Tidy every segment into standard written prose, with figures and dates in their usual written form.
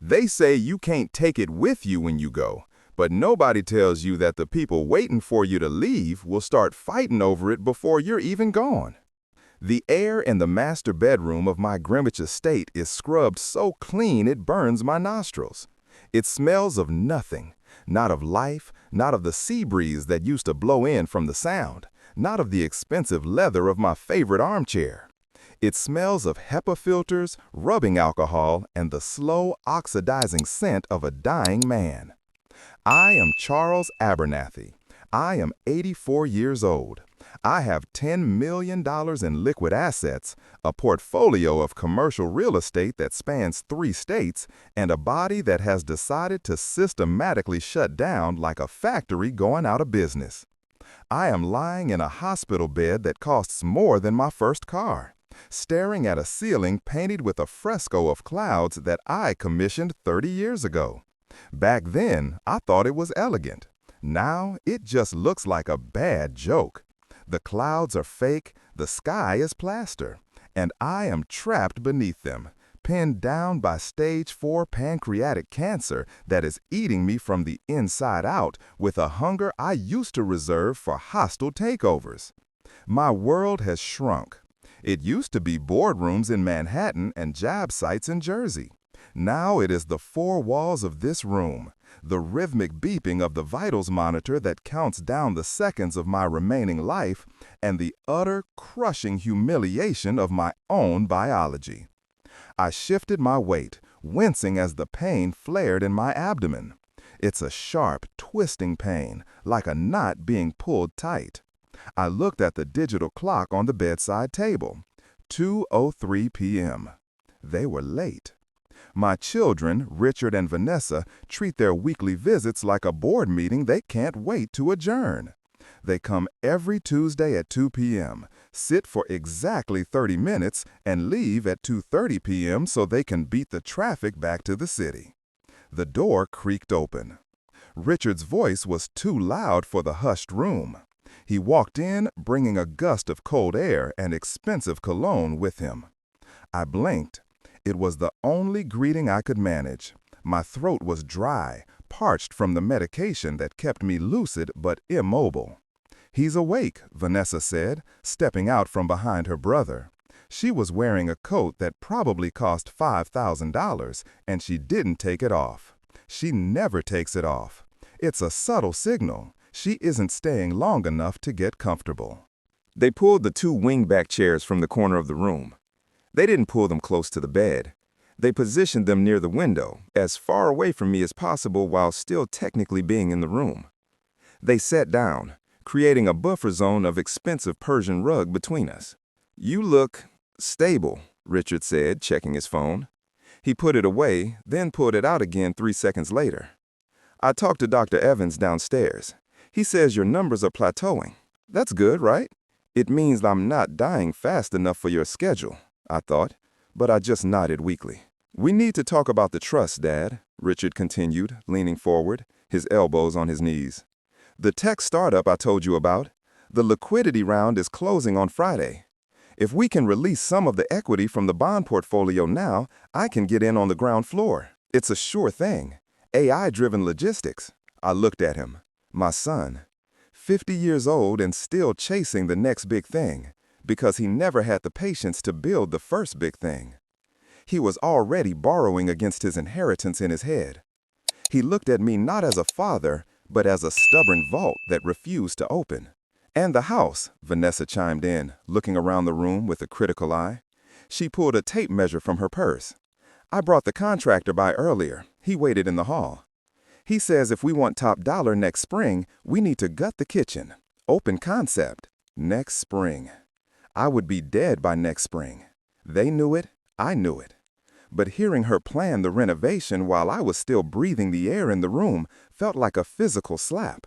They say you can't take it with you when you go, but nobody tells you that the people waiting for you to leave will start fighting over it before you're even gone. The air in the master bedroom of my Greenwich estate is scrubbed so clean it burns my nostrils. It smells of nothing, not of life, not of the sea breeze that used to blow in from the sound, not of the expensive leather of my favorite armchair. It smells of HEPA filters, rubbing alcohol, and the slow, oxidizing scent of a dying man. I am Charles Abernathy. I am 84 years old. I have $10 million in liquid assets, a portfolio of commercial real estate that spans 3 states, and a body that has decided to systematically shut down like a factory going out of business. I am lying in a hospital bed that costs more than my first car, staring at a ceiling painted with a fresco of clouds that I commissioned 30 years ago. Back then, I thought it was elegant. Now, it just looks like a bad joke. The clouds are fake, the sky is plaster, and I am trapped beneath them, pinned down by stage 4 pancreatic cancer that is eating me from the inside out with a hunger I used to reserve for hostile takeovers. My world has shrunk. It used to be boardrooms in Manhattan and job sites in Jersey. Now it is the 4 walls of this room, the rhythmic beeping of the vitals monitor that counts down the seconds of my remaining life, and the utter, crushing humiliation of my own biology. I shifted my weight, wincing as the pain flared in my abdomen. It's a sharp, twisting pain, like a knot being pulled tight. I looked at the digital clock on the bedside table. 2:03 p.m. They were late. My children, Richard and Vanessa, treat their weekly visits like a board meeting they can't wait to adjourn. They come every Tuesday at 2 p.m., sit for exactly 30 minutes, and leave at 2:30 p.m. so they can beat the traffic back to the city. The door creaked open. Richard's voice was too loud for the hushed room. He walked in, bringing a gust of cold air and expensive cologne with him. I blinked. It was the only greeting I could manage. My throat was dry, parched from the medication that kept me lucid but immobile. "He's awake," Vanessa said, stepping out from behind her brother. She was wearing a coat that probably cost $5,000, and she didn't take it off. She never takes it off. It's a subtle signal. She isn't staying long enough to get comfortable. They pulled the 2 wingback chairs from the corner of the room. They didn't pull them close to the bed. They positioned them near the window, as far away from me as possible while still technically being in the room. They sat down, creating a buffer zone of expensive Persian rug between us. "You look stable," Richard said, checking his phone. He put it away, then pulled it out again 3 seconds later. "I talked to Dr. Evans downstairs. He says your numbers are plateauing. That's good, right? It means I'm not dying fast enough for your schedule," I thought, but I just nodded weakly. "We need to talk about the trust, Dad," Richard continued, leaning forward, his elbows on his knees. "The tech startup I told you about, the liquidity round is closing on Friday. If we can release some of the equity from the bond portfolio now, I can get in on the ground floor. It's a sure thing. AI-driven logistics." I looked at him. My son, 50 years old and still chasing the next big thing, because he never had the patience to build the first big thing. He was already borrowing against his inheritance in his head. He looked at me not as a father, but as a stubborn vault that refused to open. "And the house," Vanessa chimed in, looking around the room with a critical eye. She pulled a tape measure from her purse. "I brought the contractor by earlier. He waited in the hall. He says if we want top dollar next spring, we need to gut the kitchen. Open concept. Next spring." I would be dead by next spring. They knew it, I knew it. But hearing her plan the renovation while I was still breathing the air in the room felt like a physical slap.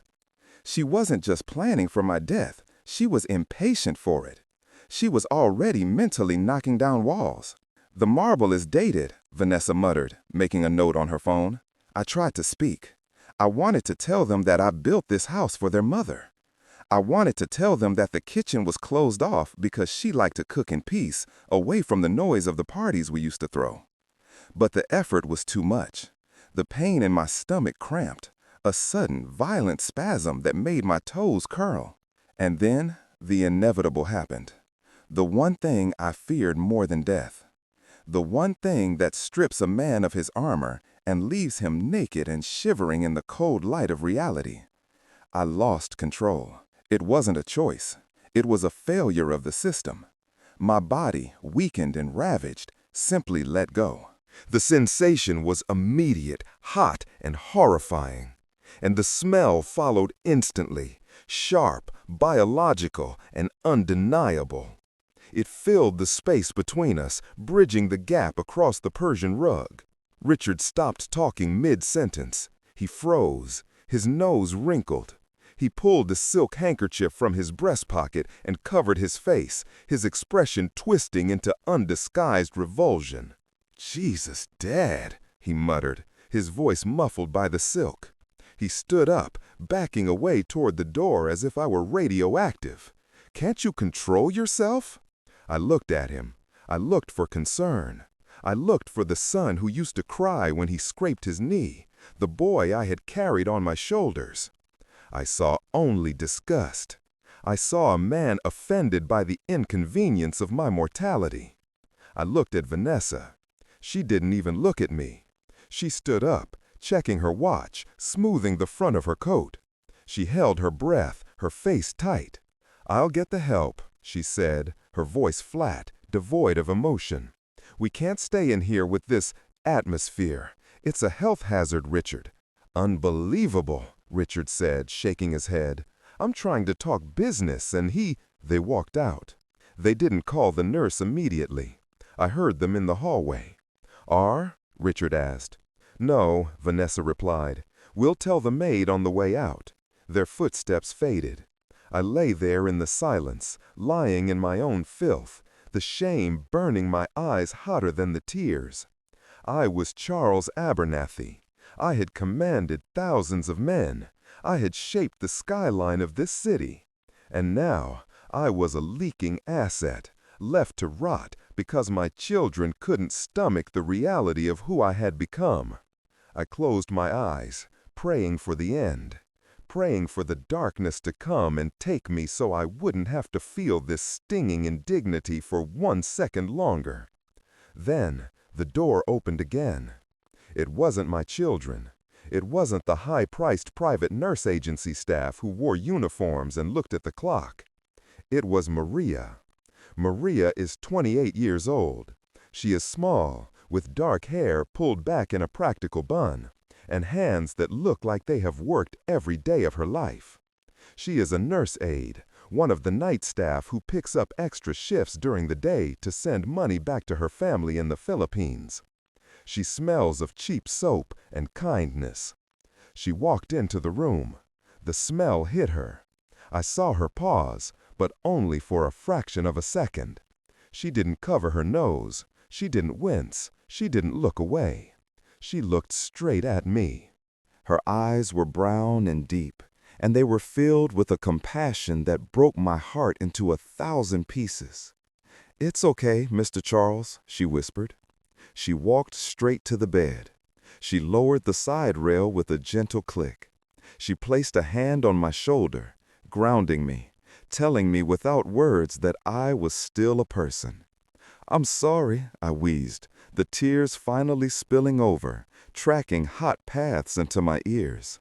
She wasn't just planning for my death, she was impatient for it. She was already mentally knocking down walls. "The marble is dated," Vanessa muttered, making a note on her phone. I tried to speak. I wanted to tell them that I built this house for their mother. I wanted to tell them that the kitchen was closed off because she liked to cook in peace, away from the noise of the parties we used to throw. But the effort was too much. The pain in my stomach cramped, a sudden, violent spasm that made my toes curl. And then the inevitable happened. The one thing I feared more than death. The one thing that strips a man of his armor and leaves him naked and shivering in the cold light of reality. I lost control. It wasn't a choice. It was a failure of the system. My body, weakened and ravaged, simply let go. The sensation was immediate, hot, and horrifying. And the smell followed instantly, sharp, biological, and undeniable. It filled the space between us, bridging the gap across the Persian rug. Richard stopped talking mid-sentence. He froze, his nose wrinkled. He pulled a silk handkerchief from his breast pocket and covered his face, his expression twisting into undisguised revulsion. "Jesus, Dad," he muttered, his voice muffled by the silk. He stood up, backing away toward the door as if I were radioactive. "Can't you control yourself?" I looked at him. I looked for concern. I looked for the son who used to cry when he scraped his knee, the boy I had carried on my shoulders. I saw only disgust. I saw a man offended by the inconvenience of my mortality. I looked at Vanessa. She didn't even look at me. She stood up, checking her watch, smoothing the front of her coat. She held her breath, her face tight. "I'll get the help," she said, her voice flat, devoid of emotion. "We can't stay in here with this atmosphere. It's a health hazard, Richard." "Unbelievable," Richard said, shaking his head. "I'm trying to talk business, and he—" They walked out. They didn't call the nurse immediately. I heard them in the hallway. "Are?" Richard asked. "No," Vanessa replied. "We'll tell the maid on the way out." Their footsteps faded. I lay there in the silence, lying in my own filth, the shame burning my eyes hotter than the tears. I was Charles Abernathy. I had commanded thousands of men. I had shaped the skyline of this city. And now I was a leaking asset, left to rot because my children couldn't stomach the reality of who I had become. I closed my eyes, praying for the end, praying for the darkness to come and take me so I wouldn't have to feel this stinging indignity for 1 second longer. Then the door opened again. It wasn't my children. It wasn't the high-priced private nurse agency staff who wore uniforms and looked at the clock. It was Maria. Maria is 28 years old. She is small, with dark hair pulled back in a practical bun, and hands that look like they have worked every day of her life. She is a nurse aide, one of the night staff who picks up extra shifts during the day to send money back to her family in the Philippines. She smells of cheap soap and kindness. She walked into the room. The smell hit her. I saw her pause, but only for a fraction of a second. She didn't cover her nose. She didn't wince. She didn't look away. She looked straight at me. Her eyes were brown and deep, and they were filled with a compassion that broke my heart into 1,000 pieces. "It's okay, Mr. Charles," she whispered. She walked straight to the bed. She lowered the side rail with a gentle click. She placed a hand on my shoulder, grounding me, telling me without words that I was still a person. "I'm sorry," I wheezed, the tears finally spilling over, tracking hot paths into my ears.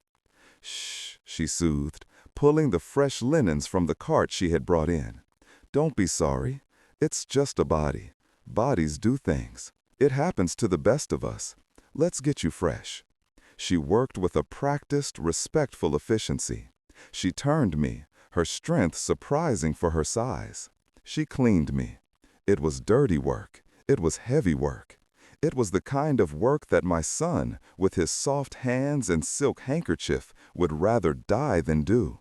"Shh," she soothed, pulling the fresh linens from the cart she had brought in. "Don't be sorry. It's just a body. Bodies do things. It happens to the best of us. Let's get you fresh." She worked with a practiced, respectful efficiency. She turned me, her strength surprising for her size. She cleaned me. It was dirty work. It was heavy work. It was the kind of work that my son, with his soft hands and silk handkerchief, would rather die than do.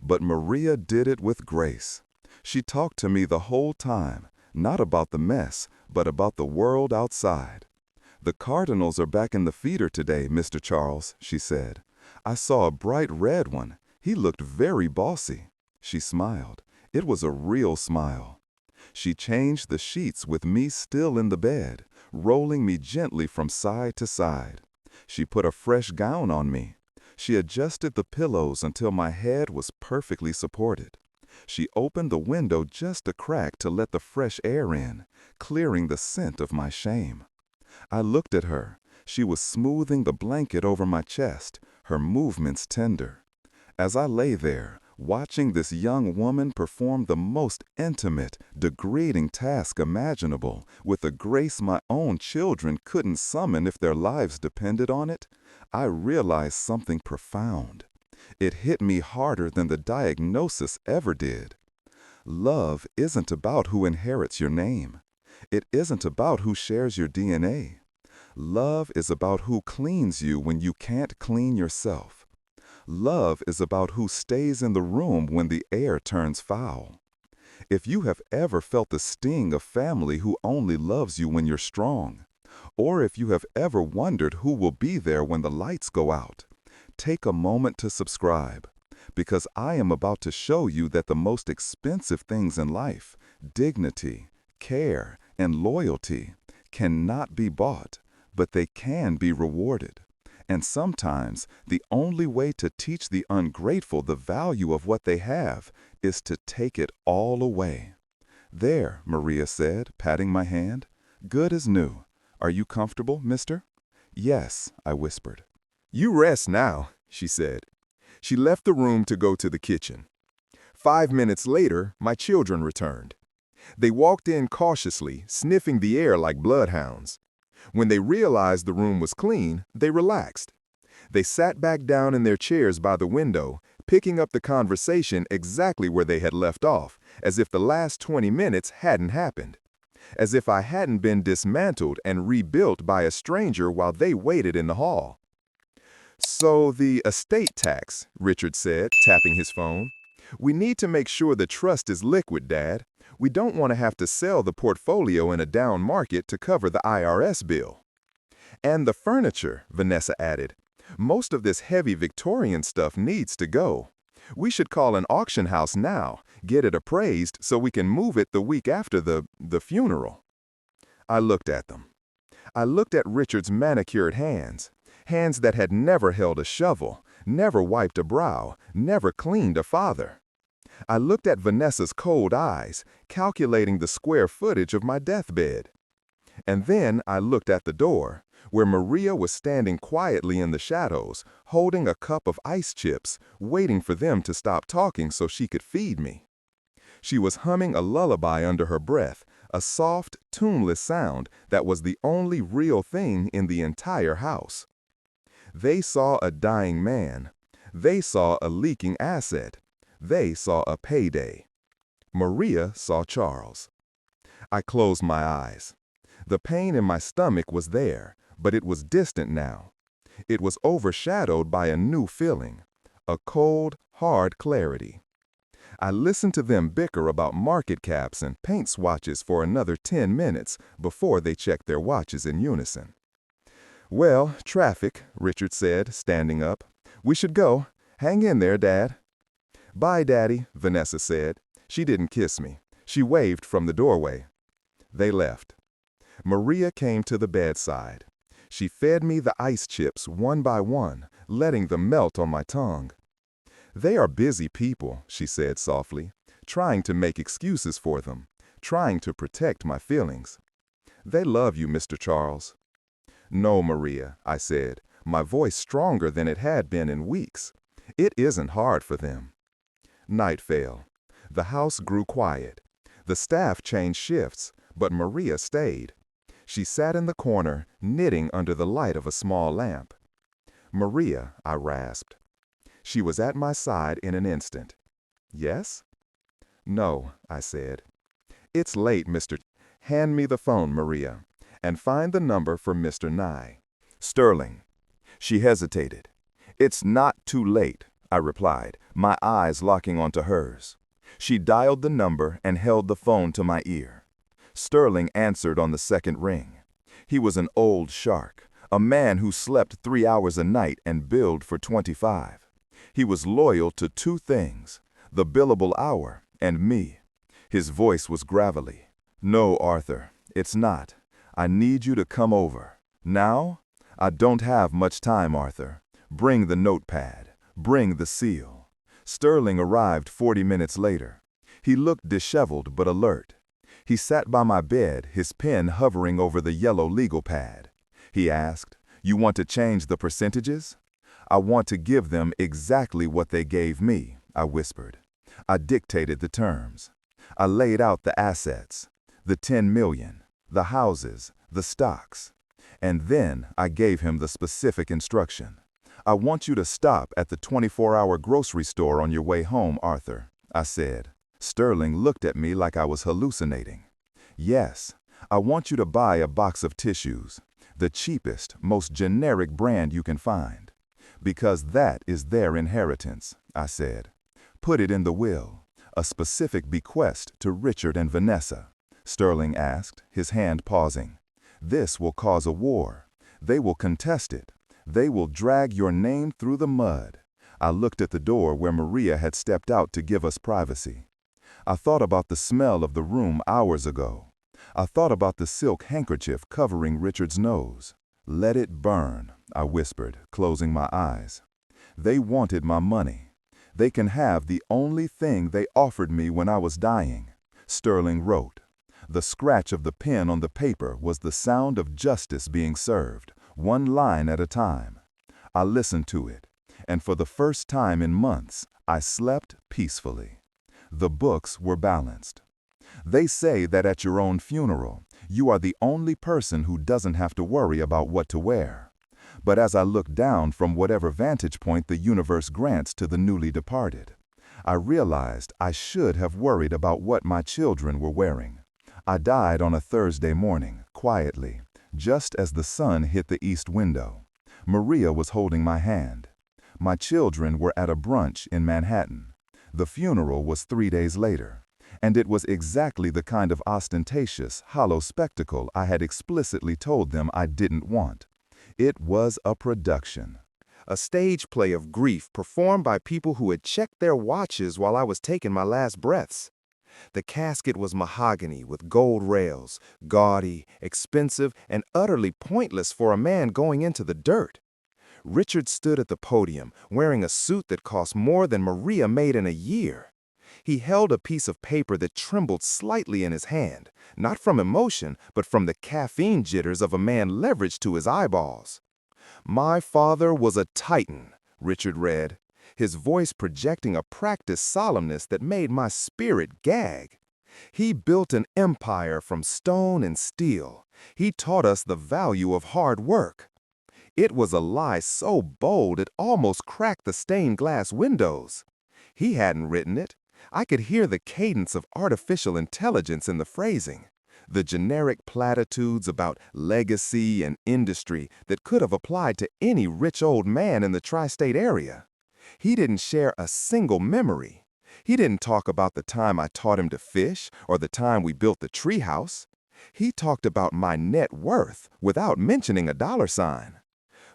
But Maria did it with grace. She talked to me the whole time, not about the mess, but about the world outside. "The Cardinals are back in the feeder today, Mr. Charles," she said. "I saw a bright red one. He looked very bossy." She smiled. It was a real smile. She changed the sheets with me still in the bed, rolling me gently from side to side. She put a fresh gown on me. She adjusted the pillows until my head was perfectly supported. She opened the window just a crack to let the fresh air in, clearing the scent of my shame. I looked at her. She was smoothing the blanket over my chest, her movements tender. As I lay there, watching this young woman perform the most intimate, degrading task imaginable with a grace my own children couldn't summon if their lives depended on it, I realized something profound. It hit me harder than the diagnosis ever did. Love isn't about who inherits your name. It isn't about who shares your DNA. Love is about who cleans you when you can't clean yourself. Love is about who stays in the room when the air turns foul. If you have ever felt the sting of family who only loves you when you're strong, or if you have ever wondered who will be there when the lights go out, take a moment to subscribe, because I am about to show you that the most expensive things in life, dignity, care, and loyalty, cannot be bought, but they can be rewarded. And sometimes the only way to teach the ungrateful the value of what they have is to take it all away. There, Maria said, patting my hand. Good as new. Are you comfortable, mister? Yes, I whispered. You rest now, she said. She left the room to go to the kitchen. 5 minutes later, my children returned. They walked in cautiously, sniffing the air like bloodhounds. When they realized the room was clean, they relaxed. They sat back down in their chairs by the window, picking up the conversation exactly where they had left off, as if the last 20 minutes hadn't happened. As if I hadn't been dismantled and rebuilt by a stranger while they waited in the hall. So the estate tax, Richard said, tapping his phone. We need to make sure the trust is liquid, Dad. We don't want to have to sell the portfolio in a down market to cover the IRS bill. And the furniture, Vanessa added. Most of this heavy Victorian stuff needs to go. We should call an auction house now, get it appraised so we can move it the week after the funeral. I looked at them. I looked at Richard's manicured hands, hands that had never held a shovel, never wiped a brow, never cleaned a father. I looked at Vanessa's cold eyes, calculating the square footage of my deathbed. And then I looked at the door, where Maria was standing quietly in the shadows, holding a cup of ice chips, waiting for them to stop talking so she could feed me. She was humming a lullaby under her breath, a soft, tuneless sound that was the only real thing in the entire house. They saw a dying man. They saw a leaking asset. They saw a payday. Maria saw Charles. I closed my eyes. The pain in my stomach was there, but it was distant now. It was overshadowed by a new feeling, a cold, hard clarity. I listened to them bicker about market caps and paint swatches for another 10 minutes before they checked their watches in unison. Well, traffic, Richard said, standing up. We should go. Hang in there, Dad. Bye, Daddy, Vanessa said. She didn't kiss me. She waved from the doorway. They left. Maria came to the bedside. She fed me the ice chips one by one, letting them melt on my tongue. They are busy people, she said softly, trying to make excuses for them, trying to protect my feelings. They love you, Mr. Charles. No, Maria, I said, my voice stronger than it had been in weeks. It isn't hard for them. Night fell. The house grew quiet. The staff changed shifts, but Maria stayed. She sat in the corner, knitting under the light of a small lamp. Maria, I rasped. She was at my side in an instant. Yes? No, I said. It's late, Mr. Hand me the phone, Maria, and find the number for Mr. Nye. Sterling. She hesitated. It's not too late, I replied, my eyes locking onto hers. She dialed the number and held the phone to my ear. Sterling answered on the second ring. He was an old shark, a man who slept 3 hours a night and billed for 25. He was loyal to two things, the billable hour and me. His voice was gravelly. "No, Arthur, it's not. I need you to come over. Now? I don't have much time, Arthur. Bring the notepad. Bring the seal." Sterling arrived 40 minutes later. He looked disheveled but alert. He sat by my bed, his pen hovering over the yellow legal pad. He asked, "You want to change the percentages?" "I want to give them exactly what they gave me," I whispered. I dictated the terms. I laid out the assets, the 10 million, the houses, the stocks. And then I gave him the specific instruction. "I want you to stop at the 24-hour grocery store on your way home, Arthur," I said. Sterling looked at me like I was hallucinating. "Yes, I want you to buy a box of tissues, the cheapest, most generic brand you can find. Because that is their inheritance," I said. "Put it in the will, a specific bequest to Richard and Vanessa." Sterling asked, his hand pausing. "This will cause a war. They will contest it. They will drag your name through the mud." I looked at the door where Maria had stepped out to give us privacy. I thought about the smell of the room hours ago. I thought about the silk handkerchief covering Richard's nose. "Let it burn," I whispered, closing my eyes. "They wanted my money. They can have the only thing they offered me when I was dying." Sterling wrote. The scratch of the pen on the paper was the sound of justice being served, one line at a time. I listened to it, and for the first time in months, I slept peacefully. The books were balanced. They say that at your own funeral, you are the only person who doesn't have to worry about what to wear. But as I look down from whatever vantage point the universe grants to the newly departed, I realized I should have worried about what my children were wearing. I died on a Thursday morning, quietly, just as the sun hit the east window. Maria was holding my hand. My children were at a brunch in Manhattan. The funeral was 3 days later, and it was exactly the kind of ostentatious, hollow spectacle I had explicitly told them I didn't want. It was a production. A stage play of grief performed by people who had checked their watches while I was taking my last breaths. The casket was mahogany with gold rails, gaudy, expensive, and utterly pointless for a man going into the dirt. Richard stood at the podium, wearing a suit that cost more than Maria made in a year. He held a piece of paper that trembled slightly in his hand, not from emotion, but from the caffeine jitters of a man leveraged to his eyeballs. "My father was a titan," Richard read, his voice projecting a practiced solemnness that made my spirit gag. "He built an empire from stone and steel. He taught us the value of hard work." It was a lie so bold it almost cracked the stained glass windows. He hadn't written it. I could hear the cadence of artificial intelligence in the phrasing, the generic platitudes about legacy and industry that could have applied to any rich old man in the tri-state area. He didn't share a single memory. He didn't talk about the time I taught him to fish or the time we built the treehouse. He talked about my net worth without mentioning a dollar sign.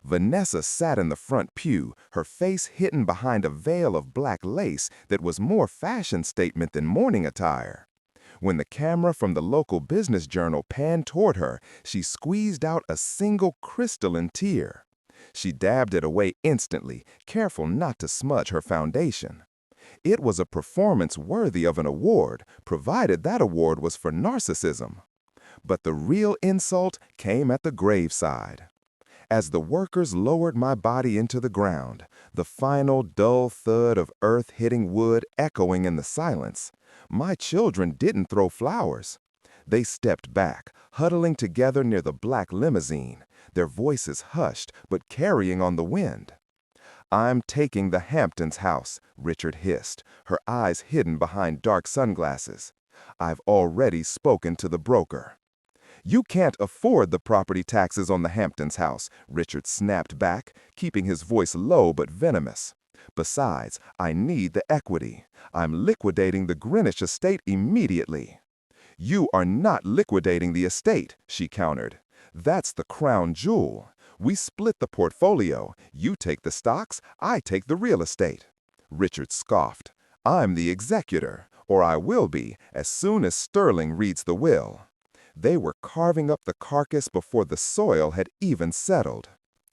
Vanessa sat in the front pew, her face hidden behind a veil of black lace that was more fashion statement than mourning attire. When the camera from the local business journal panned toward her, she squeezed out a single crystalline tear. She dabbed it away instantly, careful not to smudge her foundation. It was a performance worthy of an award, provided that award was for narcissism. But the real insult came at the graveside. As the workers lowered my body into the ground, the final dull thud of earth hitting wood echoing in the silence, my children didn't throw flowers. They stepped back, huddling together near the black limousine, their voices hushed but carrying on the wind. "I'm taking the Hamptons house," Richard hissed, her eyes hidden behind dark sunglasses. "I've already spoken to the broker." "You can't afford the property taxes on the Hamptons house," Richard snapped back, keeping his voice low but venomous. "Besides, I need the equity. I'm liquidating the Greenwich estate immediately." "You are not liquidating the estate," she countered. "That's the crown jewel. We split the portfolio. You take the stocks, I take the real estate." Richard scoffed. "I'm the executor. or I will be as soon as Sterling reads the will. They were carving up the carcass before the soil had even settled.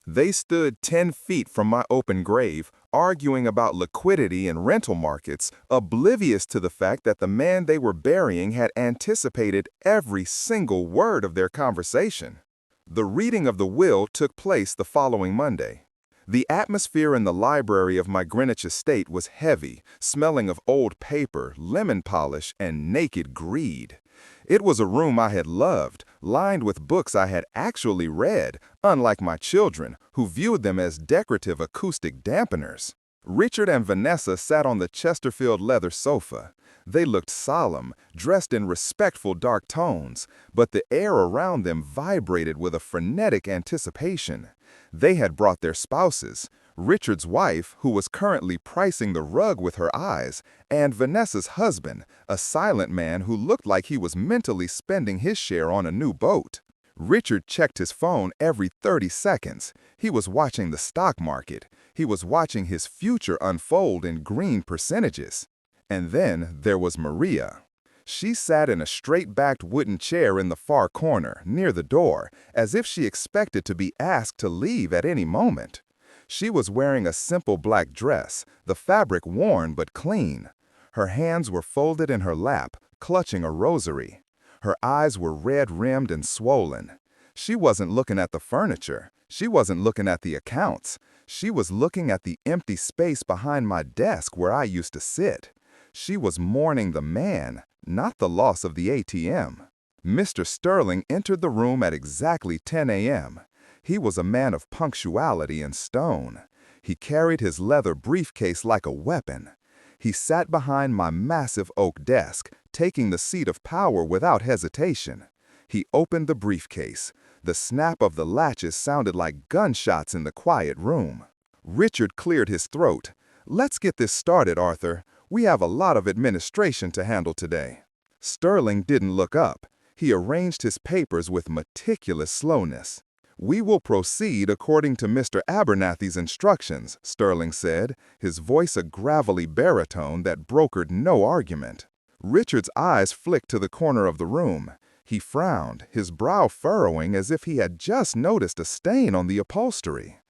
They stood 10 feet from my open grave, arguing about liquidity and rental markets, oblivious to the fact that the man they were burying had anticipated every single word of their conversation. The reading of the will took place the following Monday. The atmosphere in the library of my Greenwich estate was heavy, smelling of old paper, lemon polish, and naked greed. It was a room I had loved, lined with books I had actually read, unlike my children, who viewed them as decorative acoustic dampeners. Richard and Vanessa sat on the Chesterfield leather sofa. They looked solemn, dressed in respectful dark tones, but the air around them vibrated with a frenetic anticipation. They had brought their spouses, Richard's wife, who was currently pricing the rug with her eyes, and Vanessa's husband, a silent man who looked like he was mentally spending his share on a new boat. Richard checked his phone every 30 seconds. He was watching the stock market. He was watching his future unfold in green percentages. And then there was Maria. She sat in a straight-backed wooden chair in the far corner, near the door, as if she expected to be asked to leave at any moment. She was wearing a simple black dress, the fabric worn but clean. Her hands were folded in her lap, clutching a rosary. Her eyes were red-rimmed and swollen. She wasn't looking at the furniture. She wasn't looking at the accounts. She was looking at the empty space behind my desk where I used to sit. She was mourning the man, not the loss of the ATM. Mr. Sterling entered the room at exactly 10 a.m. He was a man of punctuality and stone. He carried his leather briefcase like a weapon. He sat behind my massive oak desk, taking the seat of power without hesitation. He opened the briefcase. The snap of the latches sounded like gunshots in the quiet room. Richard cleared his throat. "Let's get this started, Arthur. We have a lot of administration to handle today." Sterling didn't look up. He arranged his papers with meticulous slowness. "We will proceed according to Mr. Abernathy's instructions," Sterling said, his voice a gravelly baritone that brokered no argument. Richard's eyes flicked to the corner of the room. He frowned, his brow furrowing as if he had just noticed a stain on the upholstery.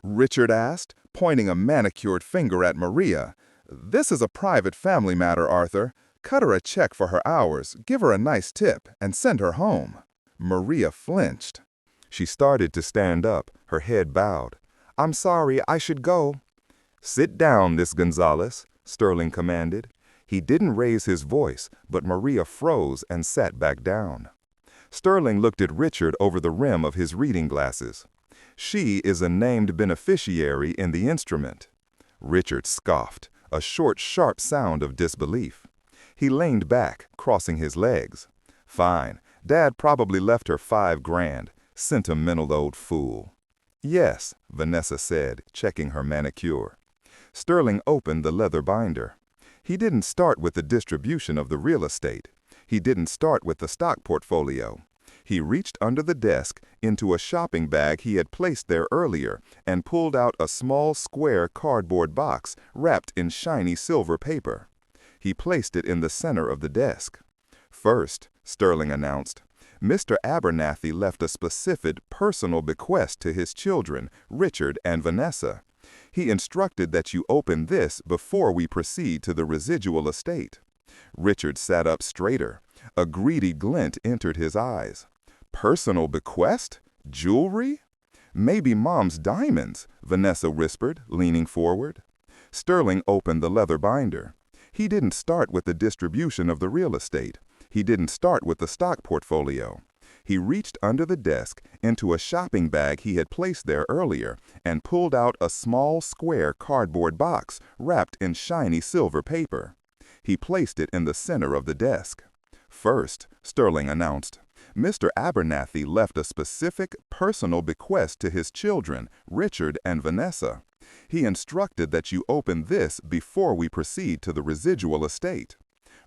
Richard asked, pointing a manicured finger at Maria, "This is a private family matter, Arthur. Cut her a check for her hours, give her a nice tip, and send her home." Maria flinched. She started to stand up, her head bowed. "I'm sorry, I should go." "Sit down, Miss Gonzalez," Sterling commanded. He didn't raise his voice, but Maria froze and sat back down. Sterling looked at Richard over the rim of his reading glasses. "She is a named beneficiary in the instrument." Richard scoffed, a short, sharp sound of disbelief. He leaned back, crossing his legs. "Fine. Dad probably left her $5,000. Sentimental old fool." "Yes," Vanessa said, checking her manicure. Sterling opened the leather binder. He didn't start with the distribution of the real estate. He didn't start with the stock portfolio. He reached under the desk into a shopping bag he had placed there earlier and pulled out a small square cardboard box wrapped in shiny silver paper. He placed it in the center of the desk. "First," Sterling announced, "Mr. Abernathy left a specific personal bequest to his children, Richard and Vanessa. He instructed that you open this before we proceed to the residual estate." Richard sat up straighter. A greedy glint entered his eyes. "Personal bequest? Jewelry?" "Maybe Mom's diamonds," Vanessa whispered, leaning forward. Sterling opened the leather binder. He didn't start with the distribution of the real estate. He didn't start with the stock portfolio. He reached under the desk into a shopping bag he had placed there earlier and pulled out a small square cardboard box wrapped in shiny silver paper. He placed it in the center of the desk. "First," Sterling announced, "Mr. Abernathy left a specific personal bequest to his children, Richard and Vanessa. He instructed that you open this before we proceed to the residual estate."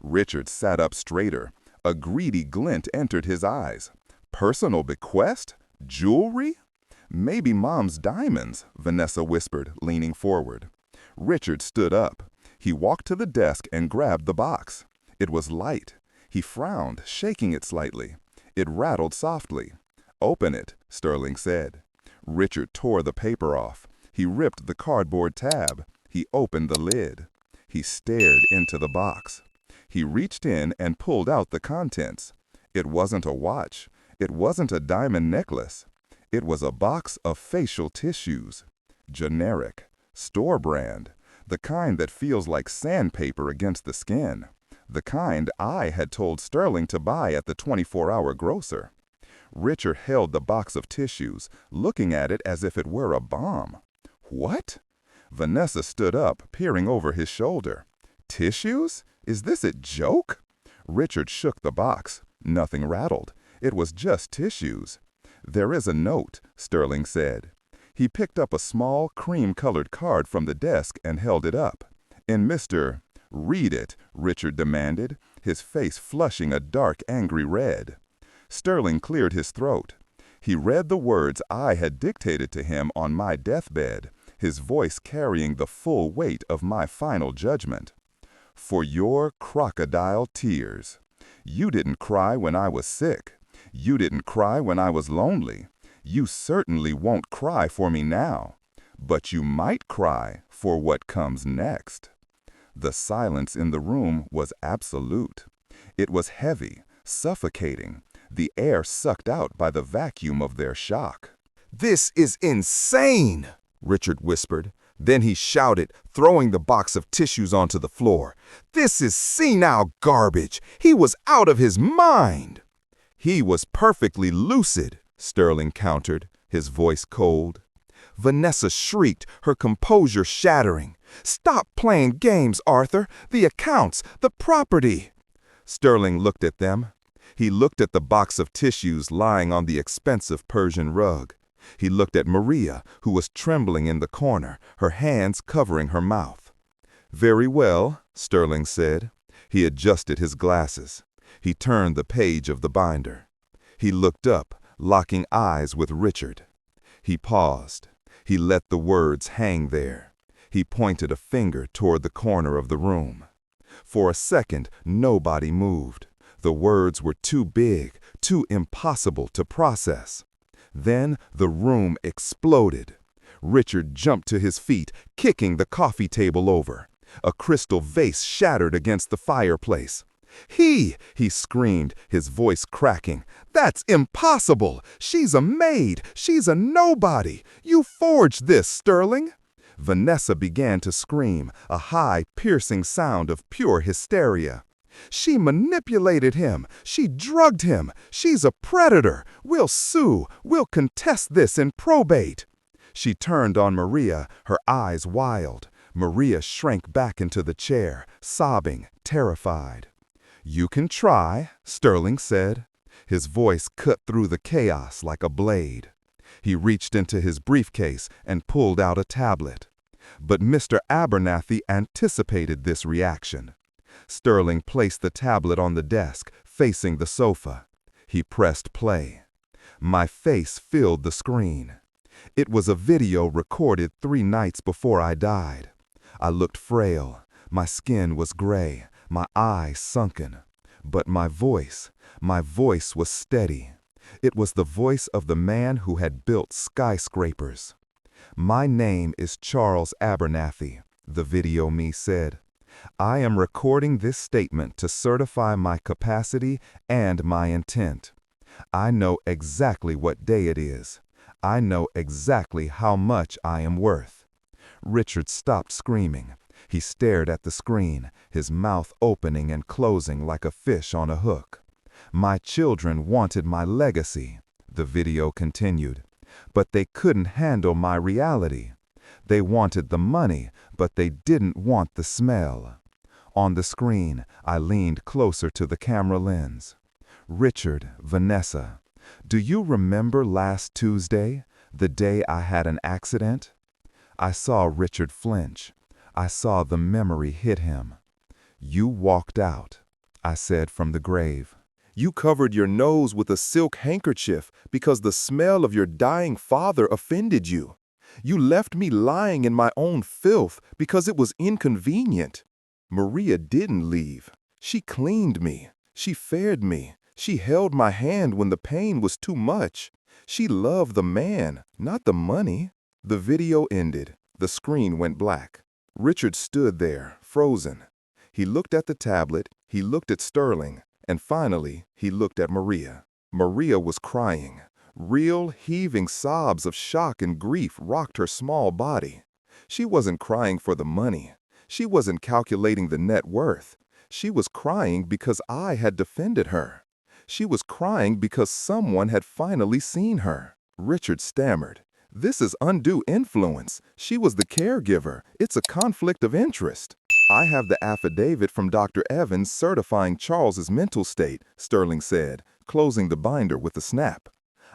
Richard sat up straighter. A greedy glint entered his eyes. "Personal bequest? Jewelry?" "Maybe Mom's diamonds," Vanessa whispered, leaning forward. Richard stood up. He walked to the desk and grabbed the box. It was light. He frowned, shaking it slightly. It rattled softly. "Open it," Sterling said. Richard tore the paper off. He ripped the cardboard tab. He opened the lid. He stared into the box. He reached in and pulled out the contents. It wasn't a watch. It wasn't a diamond necklace. It was a box of facial tissues. Generic, store brand, the kind that feels like sandpaper against the skin. The kind I had told Sterling to buy at the 24-hour grocer. Richard held the box of tissues, looking at it as if it were a bomb. "What?" Vanessa stood up, peering over his shoulder. "Tissues? Is this a joke?" Richard shook the box. Nothing rattled. It was just tissues. "There is a note," Sterling said. He picked up a small, cream-colored card from the desk and held it up. "In Mr. "Read it," Richard demanded, his face flushing a dark, angry red. Sterling cleared his throat. He read the words I had dictated to him on my deathbed, his voice carrying the full weight of my final judgment. "For your crocodile tears. You didn't cry when I was sick. You didn't cry when I was lonely. You certainly won't cry for me now. But you might cry for what comes next." The silence in the room was absolute. It was heavy, suffocating, the air sucked out by the vacuum of their shock. "This is insane," Richard whispered. Then he shouted, throwing the box of tissues onto the floor. "This is senile garbage. He was out of his mind." "He was perfectly lucid," Sterling countered, his voice cold. Vanessa shrieked, her composure shattering. "Stop playing games, Arthur. The accounts, the property." Sterling looked at them. He looked at the box of tissues lying on the expensive Persian rug. He looked at Maria, who was trembling in the corner, her hands covering her mouth. "Very well," Sterling said. He adjusted his glasses. He turned the page of the binder. He looked up, locking eyes with Richard. He paused. He let the words hang there. He pointed a finger toward the corner of the room. For a second, nobody moved. The words were too big, too impossible to process. Then the room exploded. Richard jumped to his feet, kicking the coffee table over. A crystal vase shattered against the fireplace. He screamed, his voice cracking. "That's impossible! She's a maid! She's a nobody! You forged this, Sterling!" Vanessa began to scream, a high, piercing sound of pure hysteria. "She manipulated him! She drugged him! She's a predator! We'll sue! We'll contest this in probate!" She turned on Maria, her eyes wild. Maria shrank back into the chair, sobbing, terrified. "You can try," Sterling said. His voice cut through the chaos like a blade. He reached into his briefcase and pulled out a tablet. But Mr. Abernathy anticipated this reaction. Sterling placed the tablet on the desk, facing the sofa. He pressed play. My face filled the screen. It was a video recorded 3 nights before I died. I looked frail. My skin was gray, my eyes sunken. But my voice was steady. It was the voice of the man who had built skyscrapers. "My name is Charles Abernathy," the video me said. "I am recording this statement to certify my capacity and my intent. I know exactly what day it is. I know exactly how much I am worth." Richard stopped screaming. He stared at the screen, his mouth opening and closing like a fish on a hook. "My children wanted my legacy," the video continued, "but they couldn't handle my reality. They wanted the money, but they didn't want the smell." On the screen, I leaned closer to the camera lens. "Richard, Vanessa, do you remember last Tuesday, the day I had an accident?" I saw Richard flinch. I saw the memory hit him. "You walked out," I said from the grave. "You covered your nose with a silk handkerchief because the smell of your dying father offended you. You left me lying in my own filth because it was inconvenient." Maria didn't leave. She cleaned me. She fed me. She held my hand when the pain was too much. She loved the man, not the money. The video ended. The screen went black. Richard stood there, frozen. He looked at the tablet, he looked at Sterling, and finally, he looked at Maria. Maria was crying. Real, heaving sobs of shock and grief rocked her small body. She wasn't crying for the money. She wasn't calculating the net worth. She was crying because I had defended her. She was crying because someone had finally seen her. Richard stammered. This is undue influence. She was the caregiver. It's a conflict of interest. I have the affidavit from Dr. Evans certifying Charles's mental state, Sterling said, closing the binder with a snap.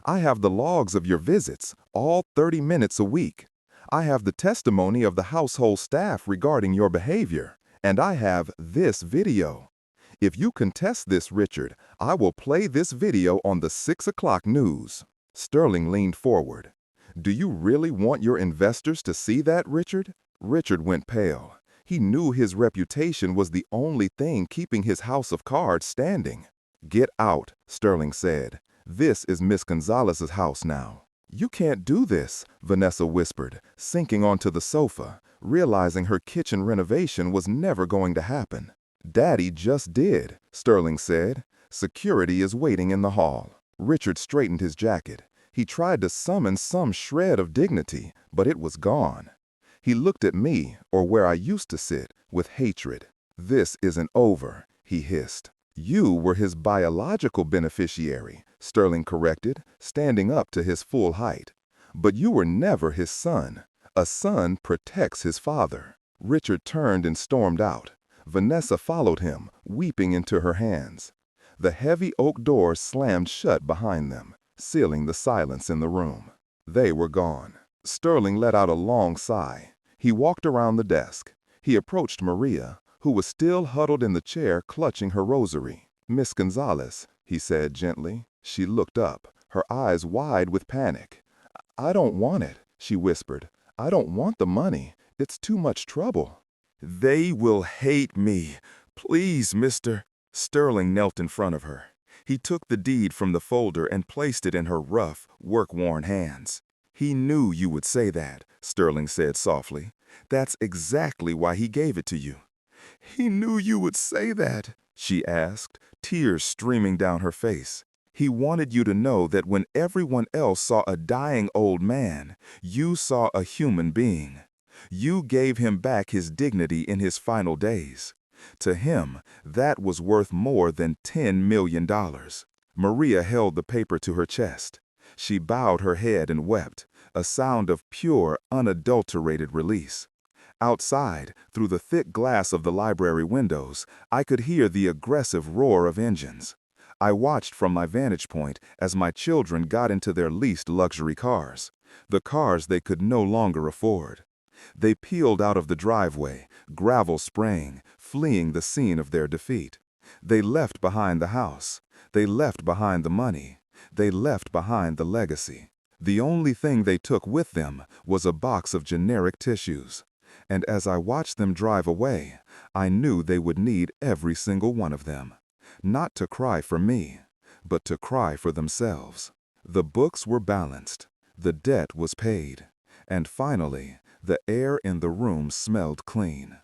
I have the logs of your visits, all 30 minutes a week. I have the testimony of the household staff regarding your behavior. And I have this video. If you contest this, Richard, I will play this video on the 6 o'clock news. Sterling leaned forward. Do you really want your investors to see that, Richard? Richard went pale. He knew his reputation was the only thing keeping his house of cards standing. Get out, Sterling said. This is Miss Gonzalez's house now. You can't do this, Vanessa whispered, sinking onto the sofa, realizing her kitchen renovation was never going to happen. Daddy just did, Sterling said. Security is waiting in the hall. Richard straightened his jacket. He tried to summon some shred of dignity, but it was gone. He looked at me, or where I used to sit, with hatred. This isn't over, he hissed. You were his biological beneficiary, Sterling corrected, standing up to his full height. But you were never his son. A son protects his father. Richard turned and stormed out. Vanessa followed him, weeping into her hands. The heavy oak doors slammed shut behind them, sealing the silence in the room. They were gone. Sterling let out a long sigh. He walked around the desk. He approached Maria, who was still huddled in the chair clutching her rosary. Miss Gonzalez, he said gently. She looked up, her eyes wide with panic. I don't want it, she whispered. I don't want the money. It's too much trouble. They will hate me. Please, Mr. Sterling knelt in front of her. He took the deed from the folder and placed it in her rough, work-worn hands. He knew you would say that, Sterling said softly. That's exactly why he gave it to you. He knew you would say that, she asked, tears streaming down her face. He wanted you to know that when everyone else saw a dying old man, you saw a human being. You gave him back his dignity in his final days. To him, that was worth more than $10 million. Maria held the paper to her chest. She bowed her head and wept, a sound of pure, unadulterated release. Outside, through the thick glass of the library windows, I could hear the aggressive roar of engines. I watched from my vantage point as my children got into their leased luxury cars, the cars they could no longer afford. They peeled out of the driveway, gravel spraying, fleeing the scene of their defeat. They left behind the house. They left behind the money. They left behind the legacy. The only thing they took with them was a box of generic tissues. And as I watched them drive away, I knew they would need every single one of them. Not to cry for me, but to cry for themselves. The books were balanced. The debt was paid. And finally, the air in the room smelled clean.